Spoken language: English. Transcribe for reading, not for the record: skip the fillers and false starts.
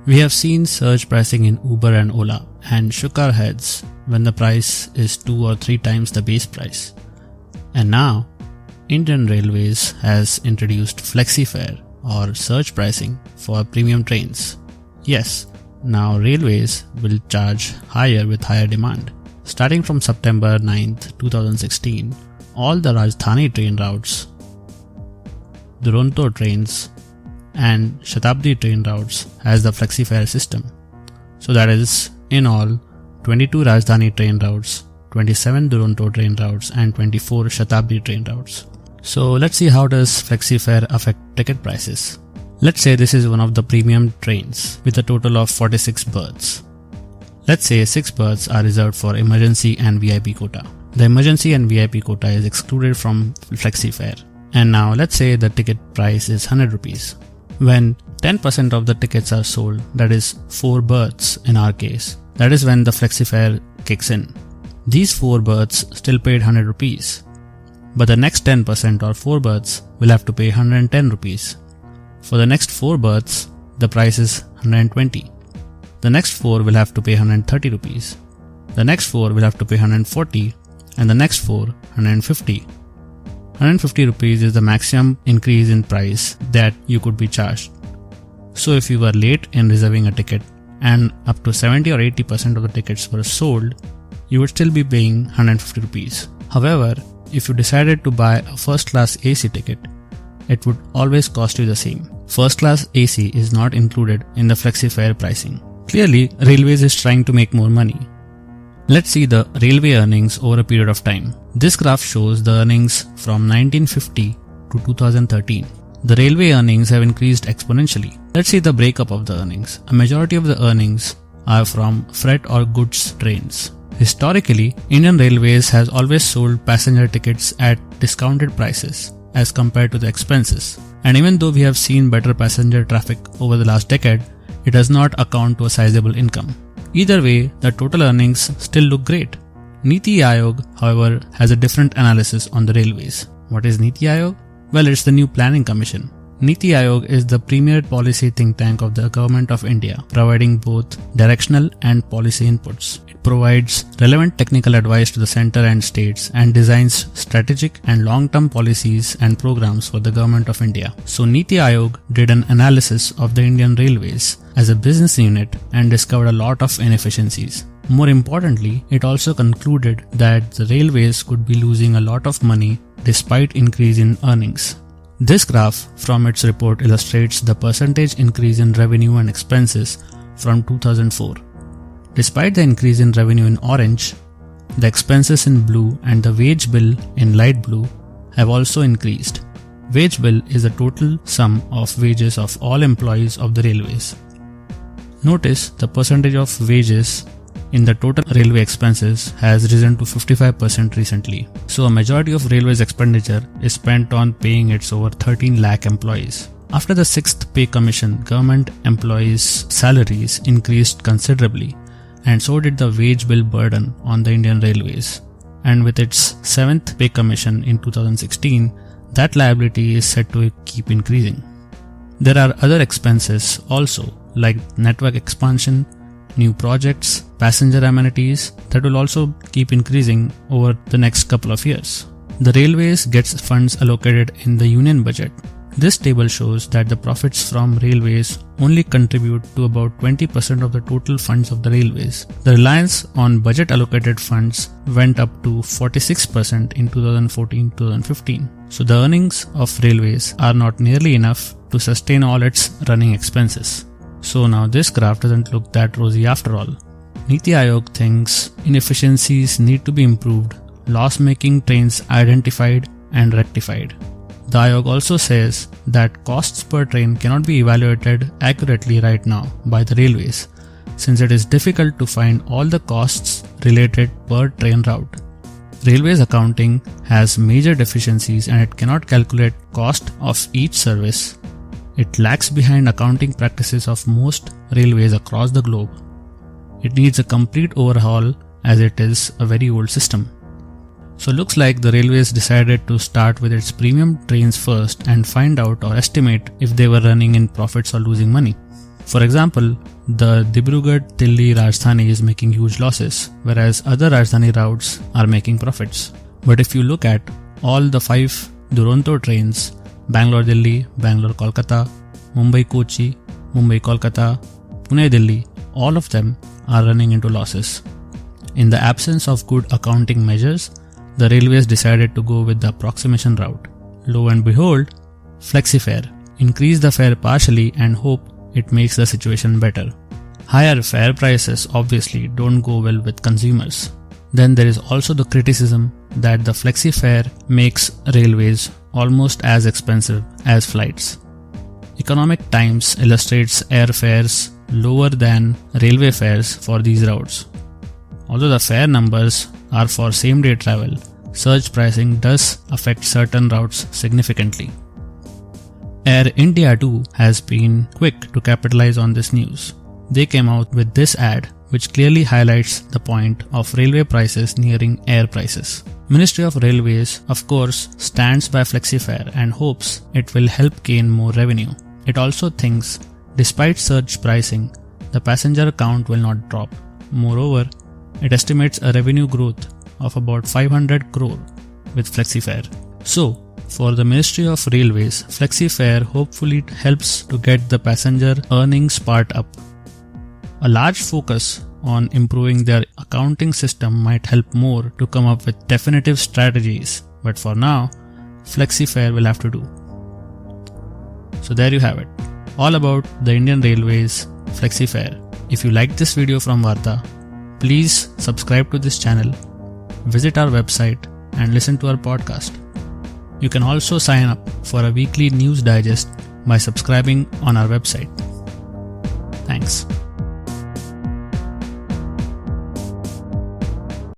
We have seen surge pricing in Uber and Ola and shook our heads when the price is 2 or 3 times the base price. And now, Indian Railways has introduced Flexi Fare or surge pricing for premium trains. Yes, now railways will charge higher with higher demand. Starting from September 9th, 2016, all the Rajdhani train routes, Duronto trains and Shatabdi train routes has the Flexi Fare system. So that is in all 22 Rajdhani train routes, 27 Duronto train routes and 24 Shatabdi train routes. So let's see how does Flexi Fare affect ticket prices. Let's say this is one of the premium trains with a total of 46 berths. Let's say 6 berths are reserved for emergency and VIP quota. The emergency and VIP quota is excluded from Flexi Fare. And now let's say the ticket price is 100 rupees. When 10% of the tickets are sold, that is 4 berths in our case, that is when the Flexi Fare kicks in. These 4 berths still paid 100 rupees. But the next 10% or 4 berths will have to pay 110 rupees. For the next 4 berths, the price is 120. The next 4 will have to pay 130 rupees. The next 4 will have to pay 140 and the next 4 150. 150 rupees is the maximum increase in price that you could be charged. So if you were late in reserving a ticket and up to 70 or 80% of the tickets were sold, you would still be paying 150 rupees. However, if you decided to buy a first class AC ticket, it would always cost you the same. First class AC is not included in the Flexi Fare pricing. Clearly, Railways is trying to make more money. Let's see the railway earnings over a period of time. This graph shows the earnings from 1950 to 2013. The railway earnings have increased exponentially. Let's see the breakup of the earnings. A majority of the earnings are from freight or goods trains. Historically, Indian Railways has always sold passenger tickets at discounted prices as compared to the expenses. And even though we have seen better passenger traffic over the last decade, it does not account to a sizable income. Either way, the total earnings still look great. Niti Aayog, however, has a different analysis on the railways. What is Niti Aayog? Well, it's the new planning commission. Niti Aayog is the premier policy think tank of the Government of India, providing both directional and policy inputs. It provides relevant technical advice to the center and states and designs strategic and long-term policies and programs for the Government of India. So Niti Aayog did an analysis of the Indian Railways as a business unit and discovered a lot of inefficiencies. More importantly, it also concluded that the railways could be losing a lot of money despite increase in earnings. This graph from its report illustrates the percentage increase in revenue and expenses from 2004. Despite the increase in revenue in orange, the expenses in blue and the wage bill in light blue have also increased. Wage bill is the total sum of wages of all employees of the railways. Notice the percentage of wages in the total railway expenses has risen to 55% recently. So a majority of railways expenditure is spent on paying its over 13 lakh employees. After the 6th pay commission, government employees' salaries increased considerably, and so did the wage bill burden on the Indian Railways. And with its 7th pay commission in 2016, that liability is set to keep increasing. There are other expenses also, like network expansion, new projects, passenger amenities that will also keep increasing over the next couple of years. The railways gets funds allocated in the union budget. This table shows that the profits from railways only contribute to about 20% of the total funds of the railways. The reliance on budget allocated funds went up to 46% in 2014-2015. So the earnings of railways are not nearly enough to sustain all its running expenses. So now this graph doesn't look that rosy after all. Niti Aayog thinks inefficiencies need to be improved, loss-making trains identified and rectified. The Aayog also says that costs per train cannot be evaluated accurately right now by the railways, since it is difficult to find all the costs related per train route. Railways accounting has major deficiencies and it cannot calculate cost of each service. It lags behind accounting practices of most railways across the globe. It needs a complete overhaul as it is a very old system. So looks like the railways decided to start with its premium trains first and find out or estimate if they were running in profits or losing money. For example, the Dibrugarh-Delhi Rajdhani is making huge losses, whereas other Rajdhani routes are making profits. But if you look at all the 5 Duronto trains, Bangalore-Delhi, Bangalore-Kolkata, Mumbai-Kochi, Mumbai-Kolkata, Pune-Delhi, all of them are running into losses. In the absence of good accounting measures, the railways decided to go with the approximation route. Lo and behold, Flexi Fare. Increase the fare partially and hope it makes the situation better. Higher fare prices obviously don't go well with consumers. Then there is also the criticism that the Flexi Fare makes railways almost as expensive as flights. Economic Times illustrates airfares lower than railway fares for these routes. Although the fare numbers are for same-day travel, surge pricing does affect certain routes significantly. Air India too has been quick to capitalize on this news. They came out with this ad which clearly highlights the point of railway prices nearing air prices. Ministry of Railways, of course, stands by Flexi Fare and hopes it will help gain more revenue. It also thinks, despite surge pricing, the passenger count will not drop. Moreover, it estimates a revenue growth of about 500 crore with Flexi Fare. So, for the Ministry of Railways, Flexi Fare hopefully helps to get the passenger earnings part up. A large focus on improving their accounting system might help more to come up with definitive strategies, but for now, Flexi Fare will have to do. So there you have it, all about the Indian Railways Flexi Fare. If you like this video from Vartaa, please subscribe to this channel, visit our website and listen to our podcast. You can also sign up for a weekly news digest by subscribing on our website.